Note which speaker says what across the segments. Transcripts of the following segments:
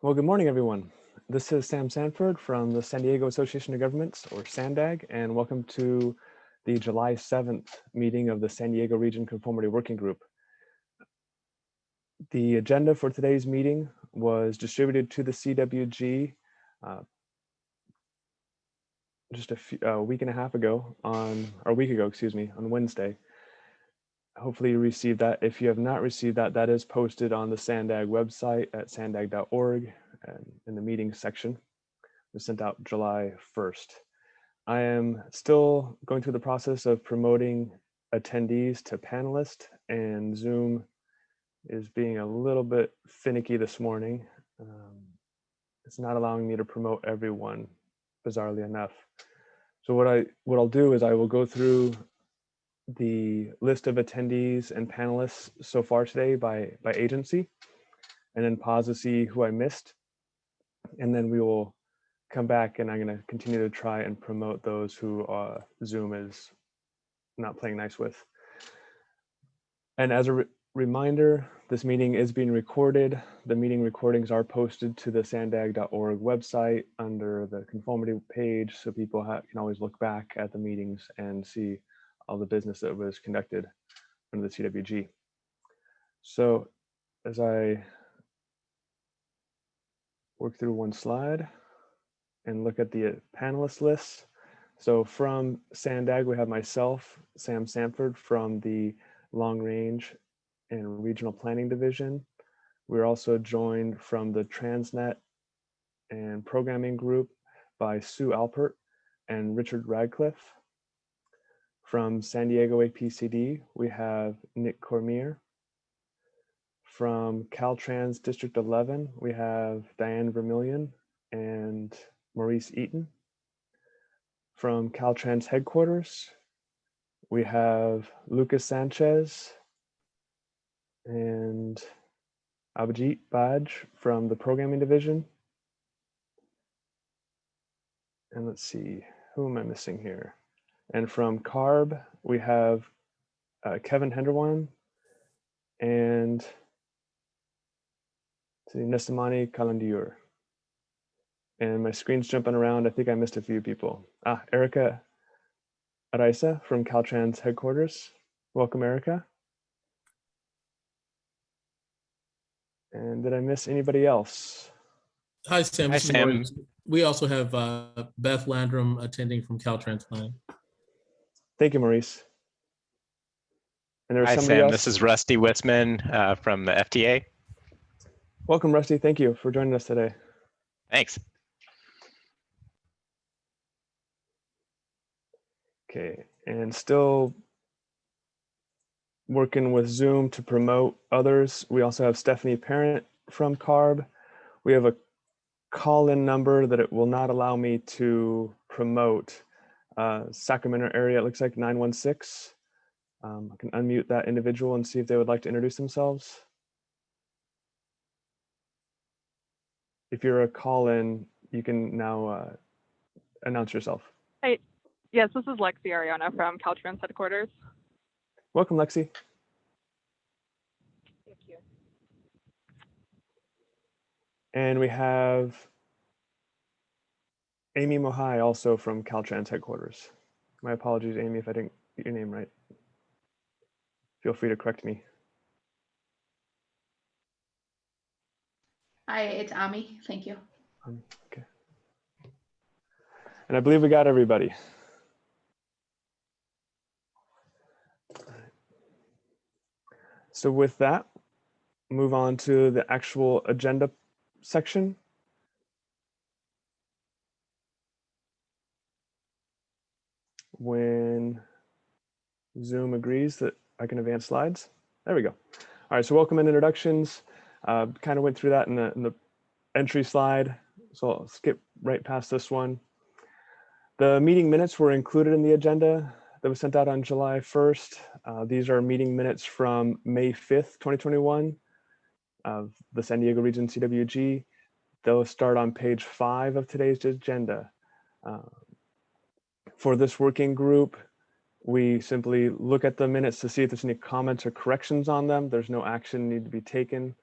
Speaker 1: Well, good morning, everyone. This is Sam Sanford from the San Diego Association of Governments, or SANDAG, and welcome to the July 7th meeting of the San Diego Region Conformity Working Group. The agenda for today's meeting was distributed to the CWG just a week and a half ago on Wednesday. Hopefully you received that. If you have not received that, that is posted on the SANDAG website at sandag.org and in the meetings section. It was sent out July 1st. I am still going through the process of promoting attendees to panelists, and Zoom is being a little bit finicky this morning. It's not allowing me to promote everyone, bizarrely enough. So what I'll do is I will go through the list of attendees and panelists so far today by agency, and then pause to see who I missed. And then we will come back and I'm going to continue to try and promote those who Zoom is not playing nice with. And as a reminder, this meeting is being recorded. The meeting recordings are posted to the sandag.org website under the conformity page, so people can always look back at the meetings and see all the business that was conducted under the CWG. So as I work through one slide and look at the panelist list. So from SANDAG, we have myself, Sam Sanford, from the Long Range and Regional Planning Division. We're also joined from the Transnet and Programming Group by Sue Alpert and Richard Radcliffe. From San Diego APCD, we have Nick Cormier. From Caltrans District 11, we have Diane Vermillion and Maurice Eaton. From Caltrans headquarters, we have Lucas Sanchez and Abhijit Baj from the Programming Division. And let's see, who am I missing here? And from CARB, we have Kevin Henderwan and Nesamani Kalandiur. And my screen's jumping around. I think I missed a few people. Erica Araiza from Caltrans headquarters. Welcome, Erica. And did I miss anybody else?
Speaker 2: Hi, Sam.
Speaker 3: Hi,
Speaker 2: This is
Speaker 3: Sam.
Speaker 2: Maurice. We also have Beth Landrum attending from Caltrans Planning.
Speaker 1: Thank you, Maurice. And there's
Speaker 3: Hi,
Speaker 1: somebody
Speaker 3: Sam.
Speaker 1: else.
Speaker 3: This is Rusty Witzman from the FTA.
Speaker 1: Welcome, Rusty. Thank you for joining us today.
Speaker 3: Thanks.
Speaker 1: Okay, and still working with Zoom to promote others. We also have Stephanie Parent from CARB. We have a call-in number that it will not allow me to promote. Sacramento area, it looks like 916. I can unmute that individual and see if they would like to introduce themselves. If you're a call-in, you can now announce yourself.
Speaker 4: Hi, yes, this is Lexi Ariana from Caltrans headquarters.
Speaker 1: Welcome, Lexi.
Speaker 4: Thank you.
Speaker 1: And we have Amy Mohai also from Caltrans headquarters. My apologies, Amy, if I didn't get your name right. Feel free to correct me.
Speaker 5: Hi, it's Ami. Thank you.
Speaker 1: Okay. And I believe we got everybody. So with that, move on to the actual agenda section. When Zoom agrees that I can advance slides. There we go. All right, so welcome and introductions. Kind of went through that in the entry slide, so I'll skip right past this one. The meeting minutes were included in the agenda that was sent out on July 1st. These are meeting minutes from May 5th, 2021 of the San Diego Region CWG. They'll start on page 5 of today's agenda. For this working group, we simply look at the minutes to see if there's any comments or corrections on them. There's no action need to be taken.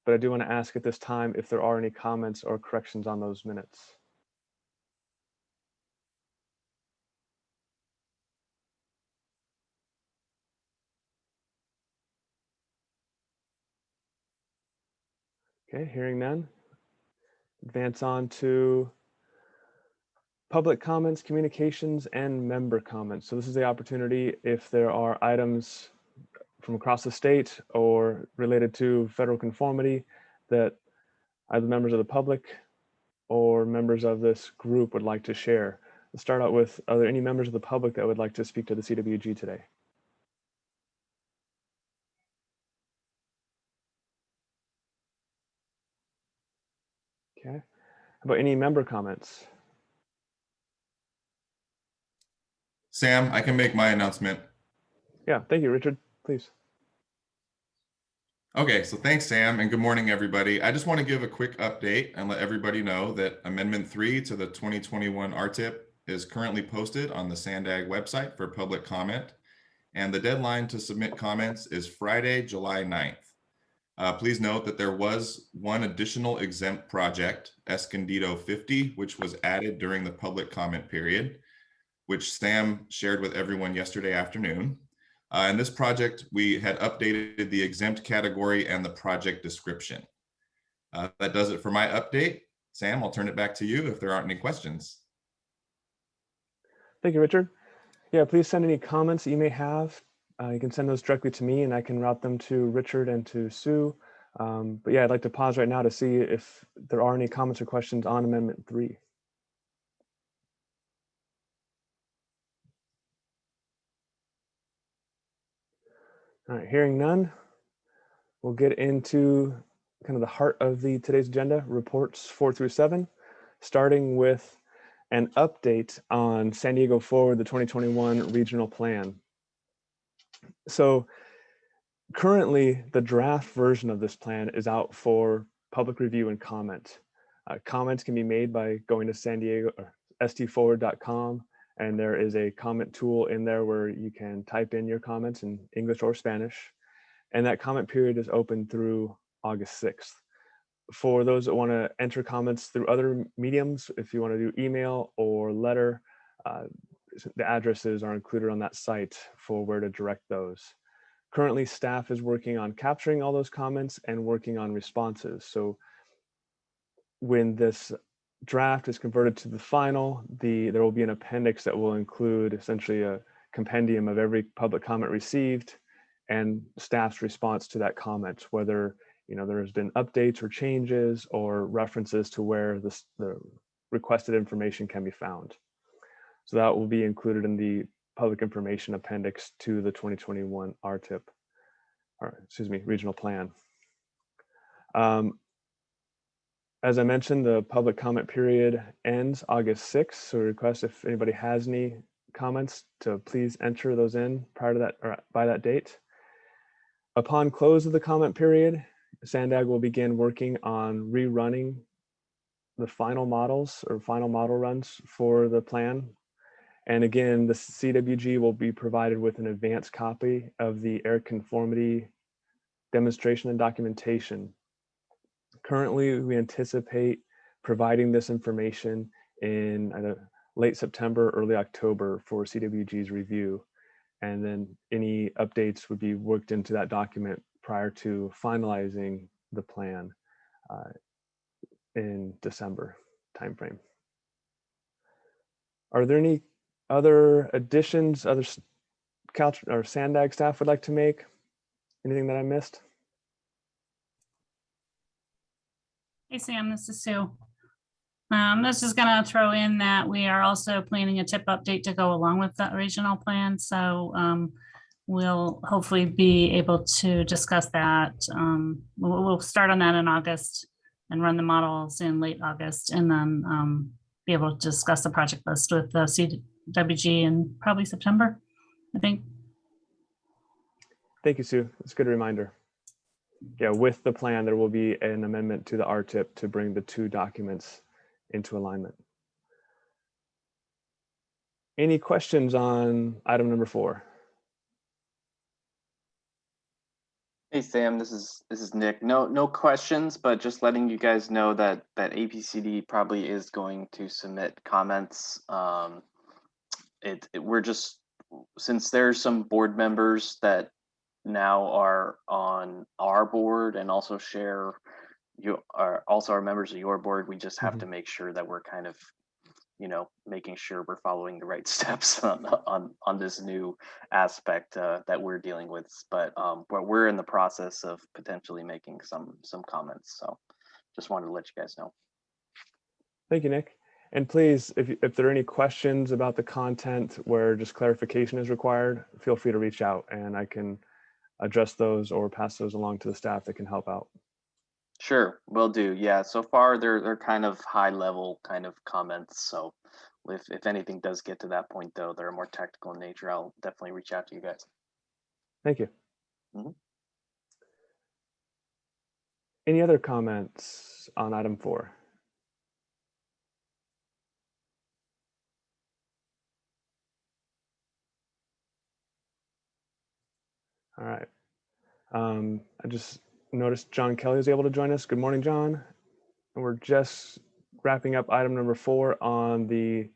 Speaker 1: but I do want to ask at this time if there are any comments or corrections on those minutes. Okay, hearing none. Advance on to public comments, communications, and member comments. So this is the opportunity if there are items from across the state or related to federal conformity that either members of the public or members of this group would like to share. Let's start out with, are there any members of the public that would like to speak to the CWG today? Okay, how about any member comments?
Speaker 5: Sam, I can make my announcement.
Speaker 1: Yeah, thank you, Richard, please.
Speaker 5: Okay, so thanks, Sam, and good morning, everybody. I just want to give a quick update and let everybody know that Amendment 3 to the 2021 RTIP is currently posted on the SANDAG website for public comment, and the deadline to submit comments is Friday, July 9th. Please note that there was one additional exempt project, Escondido 50, which was added during the public comment period, which Sam shared with everyone yesterday afternoon. In this project, we had updated the exempt category and the project description. That does it for my update. Sam, I'll turn it back to you if there aren't any questions.
Speaker 1: Thank you, Richard. Yeah, please send any comments that you may have. You can send those directly to me and I can route them to Richard and to Sue. But yeah, I'd like to pause right now to see if there are any comments or questions on Amendment 3. All right, hearing none, we'll get into kind of the heart of today's agenda, reports 4 through 7, starting with an update on San Diego Forward, the 2021 regional plan. So currently, the draft version of this plan is out for public review and comment. Comments can be made by going to San Diego or stforward.com, and there is a comment tool in there where you can type in your comments in English or Spanish. And that comment period is open through August 6th. For those that want to enter comments through other mediums, if you want to do email or letter, the addresses are included on that site for where to direct those. Currently, staff is working on capturing all those comments and working on responses. So when this draft is converted to the final, there will be an appendix that will include essentially a compendium of every public comment received and staff's response to that comment, whether there has been updates or changes or references to where the requested information can be found. So that will be included in the public information appendix to the 2021 RTIP, or excuse me, regional plan. As I mentioned, the public comment period ends August 6th. So request if anybody has any comments to please enter those in prior to that or by that date. Upon close of the comment period, SANDAG will begin working on rerunning the final models or final model runs for the plan. And again, the CWG will be provided with an advanced copy of the air conformity demonstration and documentation. Currently, we anticipate providing this information in either late September, early October for CWG's review. And then any updates would be worked into that document prior to finalizing the plan in December timeframe. Are there any other additions, other or SANDAG staff would like to make? Anything that I missed?
Speaker 6: Hey, Sam, this is Sue. This is going to throw in that we are also planning a tip update to go along with the regional plan. So we'll hopefully be able to discuss that. We'll start on that in August and run the models in late August, and then be able to discuss the project list with the CWG in probably September, I think.
Speaker 1: Thank you, Sue. That's a good reminder. Yeah, with the plan, there will be an amendment to the RTIP to bring the two documents into alignment. Any questions on item number 4?
Speaker 7: Hey Sam, this is Nick. No questions, but just letting you guys know that APCD probably is going to submit comments. We're just, since there's some board members that now are on our board and also share, you are also are members of your board, we just have to make sure that we're kind of, making sure we're following the right steps on this new aspect that we're dealing with. But we're in the process of potentially making some comments. So just wanted to let you guys know.
Speaker 1: Thank you, Nick. And please, if there are any questions about the content where just clarification is required, feel free to reach out and I can address those or pass those along to the staff that can help out.
Speaker 7: Sure, will do. Yeah, so far they're kind of high level kind of comments. So if anything does get to that point though, they're more technical in nature, I'll definitely reach out to you guys.
Speaker 1: Thank you.
Speaker 7: Mhm.
Speaker 1: Any other comments on item 4? All right. I just noticed John Kelly is able to join us. Good morning, John. And we're just wrapping up item number 4 on the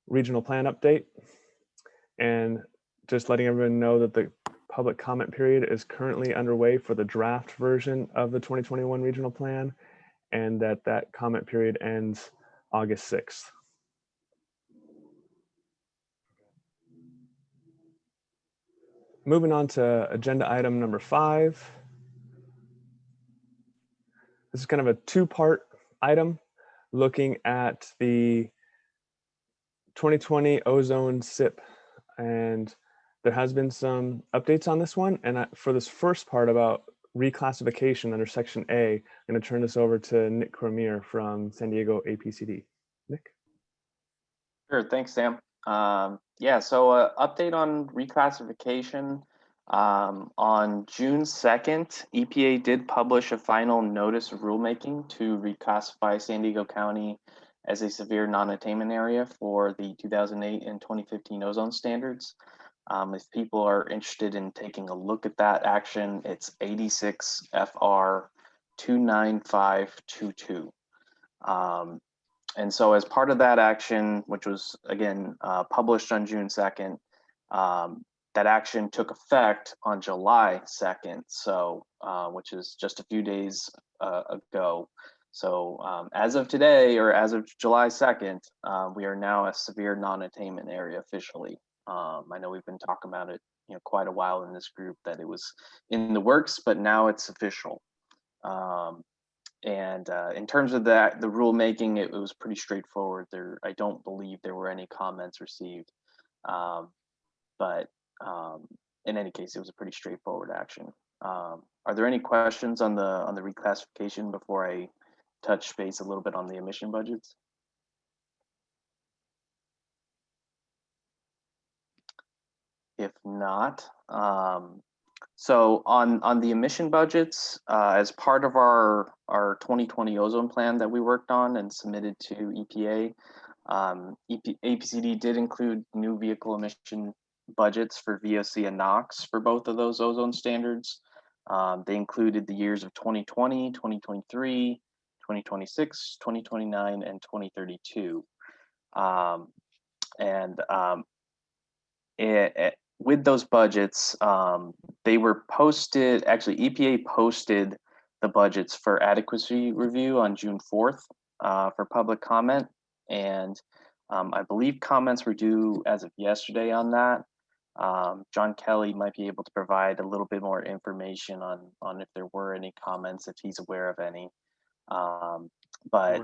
Speaker 1: regional plan update. And just letting everyone know that the public comment period is currently underway for the draft version of the 2021 regional plan, and that comment period ends August 6th. Moving on to agenda item number 5. This is kind of a 2-part item looking at the 2020 ozone SIP, and there has been some updates on this one. And for this first part about reclassification under Section A, I'm going to turn this over to Nick Cormier from San Diego APCD. Nick?
Speaker 7: Sure, thanks, Sam. Yeah, so update on reclassification. On June 2nd, EPA did publish a final notice of rulemaking to reclassify San Diego County as a severe non-attainment area for the 2008 and 2015 ozone standards. If people are interested in taking a look at that action, it's 86 FR 29522. And so as part of that action, which was again published on June 2nd, that action took effect on July 2nd, so which is just a few days ago. So as of today, or as of July 2nd, we are now a severe non-attainment area officially. I know we've been talking about it, quite a while in this group, that it was in the works, but now it's official. And in terms of the rulemaking, it was pretty straightforward. I don't believe there were any comments received, but in any case, it was a pretty straightforward action. Are there any questions on the reclassification before I touch base a little bit on the emission budgets? If not, so on the emission budgets, as part of our 2020 ozone plan that we worked on and submitted to EPA, APCD did include new vehicle emission budgets for VOC and NOx for both of those ozone standards. They included the years of 2020, 2023, 2026, 2029, and 2032. With those budgets, they were posted, actually EPA posted the budgets for adequacy review on June 4th for public comment. And I believe comments were due as of yesterday on that. John Kelly might be able to provide a little bit more information on if there were any comments, if he's aware of any. But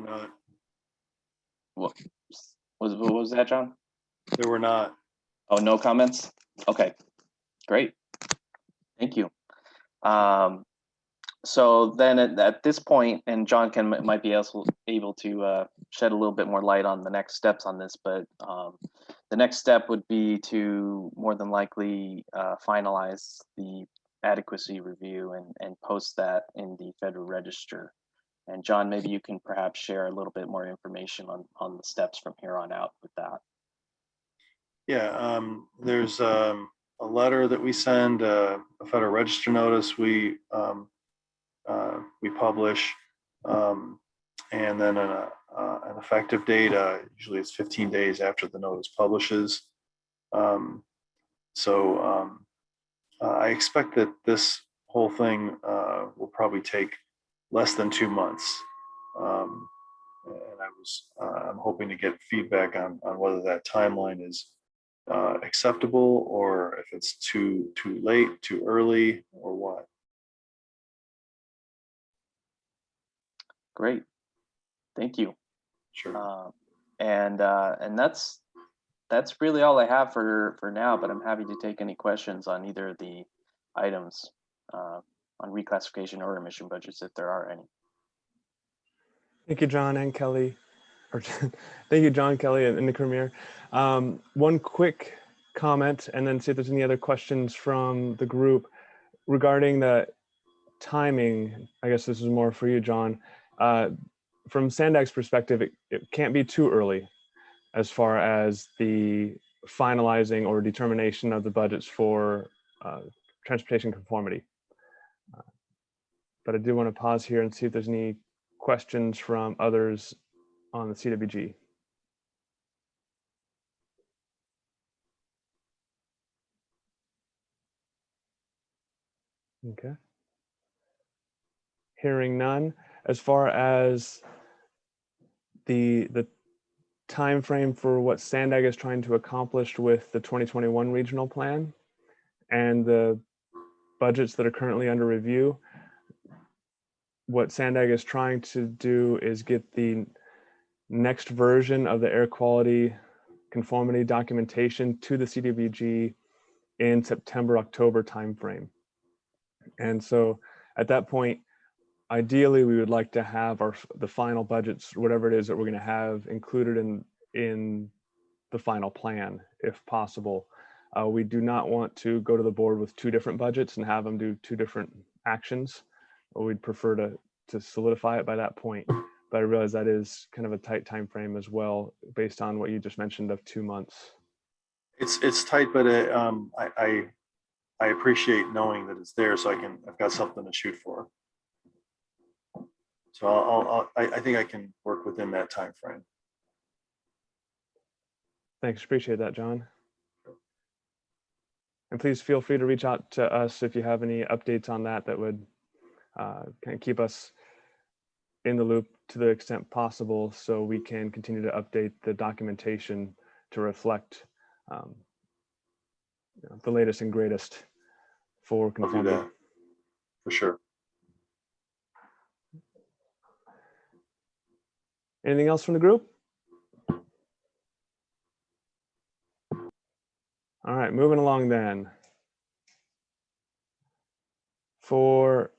Speaker 7: what was that, John?
Speaker 8: There were not.
Speaker 7: Oh, no comments? Okay, great. Thank you. So then at this point, and John might be able to shed a little bit more light on the next steps on this, but the next step would be to more than likely finalize the adequacy review and post that in the Federal Register. And John, maybe you can perhaps share a little bit more information on the steps from here on out with that.
Speaker 8: Yeah, there's a letter that we send, a Federal Register notice we publish, and then an effective date. Usually it's 15 days after the notice publishes. I expect that this whole thing will probably take less than 2 months. And I'm hoping to get feedback on whether that timeline is acceptable, or if it's too late, too early, or what.
Speaker 7: Great, thank you.
Speaker 8: Sure.
Speaker 7: And that's really all I have for now, but I'm happy to take any questions on either of the items on reclassification or emission budgets, if there are any.
Speaker 1: Thank you, John and Kelly. Thank you, John, Kelly, and Nick Ramir. One quick comment, and then see if there's any other questions from the group regarding the timing. I guess this is more for you, John. From Sandag's perspective, it can't be too early as far as the finalizing or determination of the budgets for transportation conformity. But I do want to pause here and see if there's any questions from others on the CWG. Okay. Hearing none. As far as the time frame for what Sandag is trying to accomplish with the 2021 regional plan and the budgets that are currently under review, what Sandag is trying to do is get the next version of the air quality conformity documentation to the CDBG in September, October timeframe. And so at that point, ideally, we would like to have the final budgets, whatever it is that we're going to have, included in the final plan, if possible. We do not want to go to the board with 2 different budgets and have them do 2 different actions. We'd prefer to solidify it by that point. But I realize that is kind of a tight time frame as well, based on what you just mentioned of 2 months.
Speaker 8: It's tight, but I appreciate knowing that it's there, so I've got something to shoot for. So I think I can work within that time frame.
Speaker 1: Thanks, appreciate that, John. And please feel free to reach out to us if you have any updates on that would kind of keep us in the loop to the extent possible, so we can continue to update the documentation to reflect the latest and greatest for conformity.
Speaker 8: I'll do that, for sure.
Speaker 1: Anything else from the group? All right, moving along then. For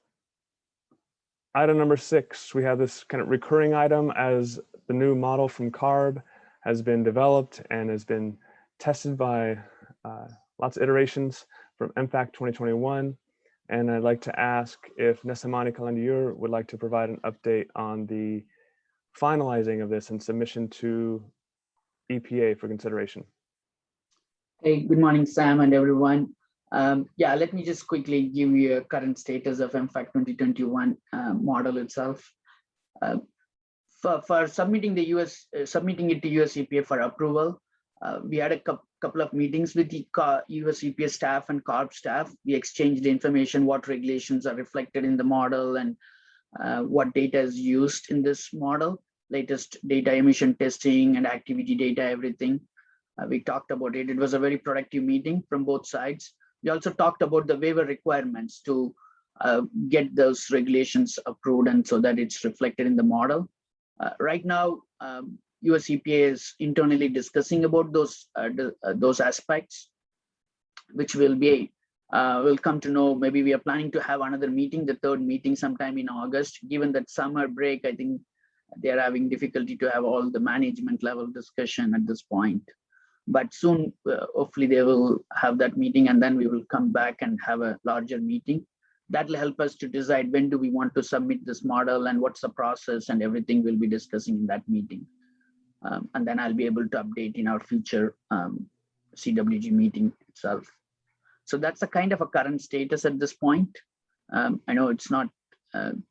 Speaker 1: item number 6, we have this kind of recurring item as the new model from CARB has been developed and has been tested by lots of iterations from MFAC 2021. And I'd like to ask if Nesamani Kalandiur would like to provide an update on the finalizing of this and submission to EPA for consideration.
Speaker 9: Hey, good morning, Sam and everyone. Yeah, let me just quickly give you a current status of MFAC 2021 model itself. For submitting it to US EPA for approval, we had a couple of meetings with the US EPA staff and CARB staff. We exchanged information, what regulations are reflected in the model and what data is used in this model, latest data emission testing and activity data, everything. We talked about it. It was a very productive meeting from both sides. We also talked about the waiver requirements to get those regulations approved and so that it's reflected in the model. Right now, US EPA is internally discussing about those aspects, which will come to know. Maybe we are planning to have another meeting, the 3rd meeting sometime in August. Given that summer break, I think they are having difficulty to have all the management level discussion at this point. But soon, hopefully they will have that meeting and then we will come back and have a larger meeting. That will help us to decide when do we want to submit this model and what's the process, and everything we'll be discussing in that meeting. And then I'll be able to update in our future CWG meeting itself. So that's a kind of a current status at this point. I know it's not, I'm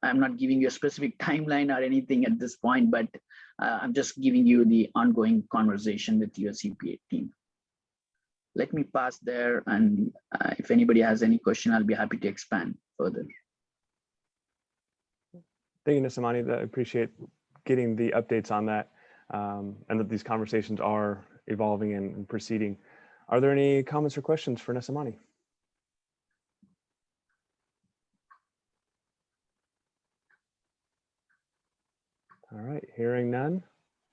Speaker 9: not giving you a specific timeline or anything at this point, but I'm just giving you the ongoing conversation with US EPA team. Let me pass there, and if anybody has any question, I'll be happy to expand further.
Speaker 1: Thank you, Nasamani. I appreciate getting the updates on that, and that these conversations are evolving and proceeding. Are there any comments or questions for Nasamani? All right, hearing none.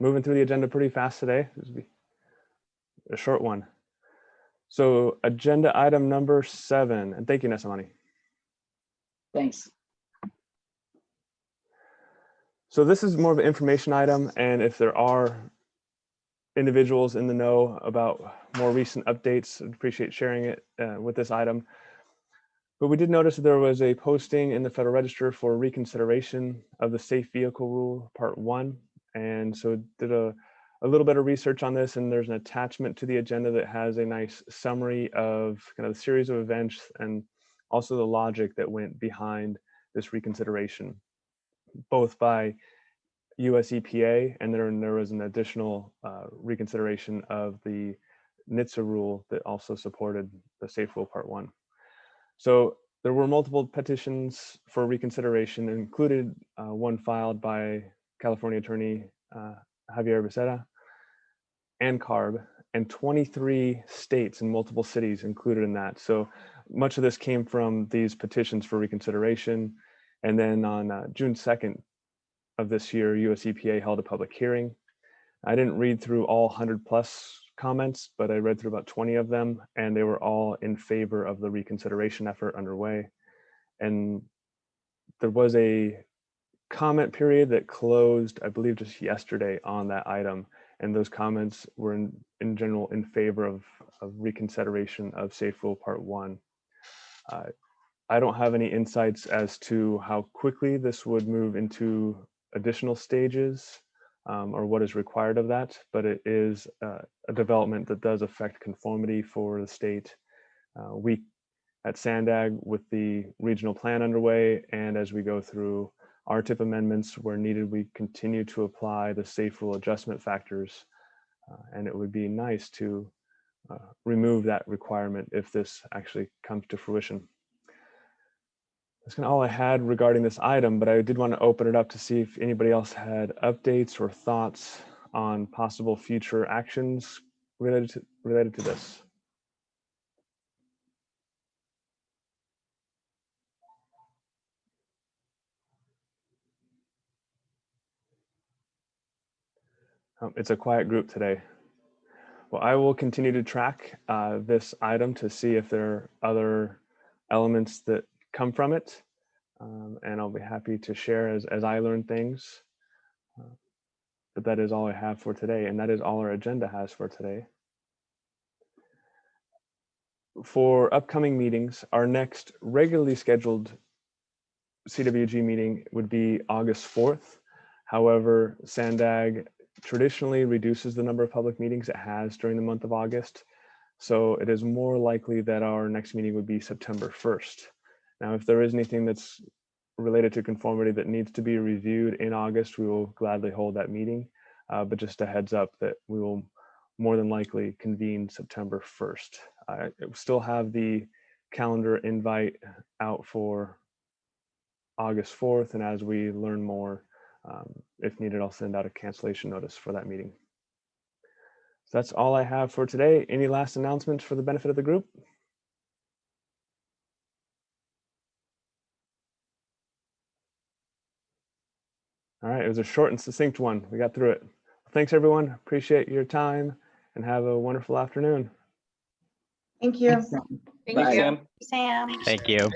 Speaker 1: Moving through the agenda pretty fast today. This will be a short one. So agenda item number 7, and thank you, Nasamani.
Speaker 9: Thanks.
Speaker 1: So this is more of an information item, and if there are individuals in the know about more recent updates, I'd appreciate sharing it with this item. But we did notice that there was a posting in the Federal Register for reconsideration of the Safe Vehicle Rule, Part 1. And so did a little bit of research on this, and there's an attachment to the agenda that has a nice summary of kind of the series of events and also the logic that went behind this reconsideration, both by US EPA, and then there was an additional reconsideration of the NHTSA rule that also supported the Safe Rule Part 1. So there were multiple petitions for reconsideration, included one filed by California Attorney Javier Becerra and CARB, and 23 states and multiple cities included in that. So much of this came from these petitions for reconsideration. And then on June 2nd of this year, US EPA held a public hearing. I didn't read through all 100+ comments, but I read through about 20 of them, and they were all in favor of the reconsideration effort underway. And there was a comment period that closed, I believe, just yesterday on that item. And those comments were in general in favor of reconsideration of Safe Rule Part 1. I don't have any insights as to how quickly this would move into additional stages or what is required of that, but it is a development that does affect conformity for the state. We at SANDAG, with the regional plan underway, and as we go through our RTIP amendments where needed, we continue to apply the Safe Rule adjustment factors, and it would be nice to remove that requirement if this actually comes to fruition. That's kind of all I had regarding this item, but I did want to open it up to see if anybody else had updates or thoughts on possible future actions related to this. It's a quiet group today. Well, I will continue to track this item to see if there are other elements that come from it. And I'll be happy to share as I learn things. But that is all I have for today. And that is all our agenda has for today. For upcoming meetings, our next regularly scheduled CWG meeting would be August 4th. However, SANDAG traditionally reduces the number of public meetings it has during the month of August. So it is more likely that our next meeting would be September 1st. Now, if there is anything that's related to conformity that needs to be reviewed in August, we will gladly hold that meeting. But just a heads up that we will more than likely convene September 1st. I still have the calendar invite out for August 4th. And as we learn more, if needed, I'll send out a cancellation notice for that meeting. So that's all I have for today. Any last announcements for the benefit of the group? All right, it was a short and succinct one. We got through it. Thanks, everyone. Appreciate your time and have a wonderful afternoon.
Speaker 10: Thank you.
Speaker 9: Thanks, Sam.
Speaker 7: Thanks,
Speaker 9: Bye.
Speaker 7: Sam.
Speaker 6: Sam.
Speaker 3: Thank you.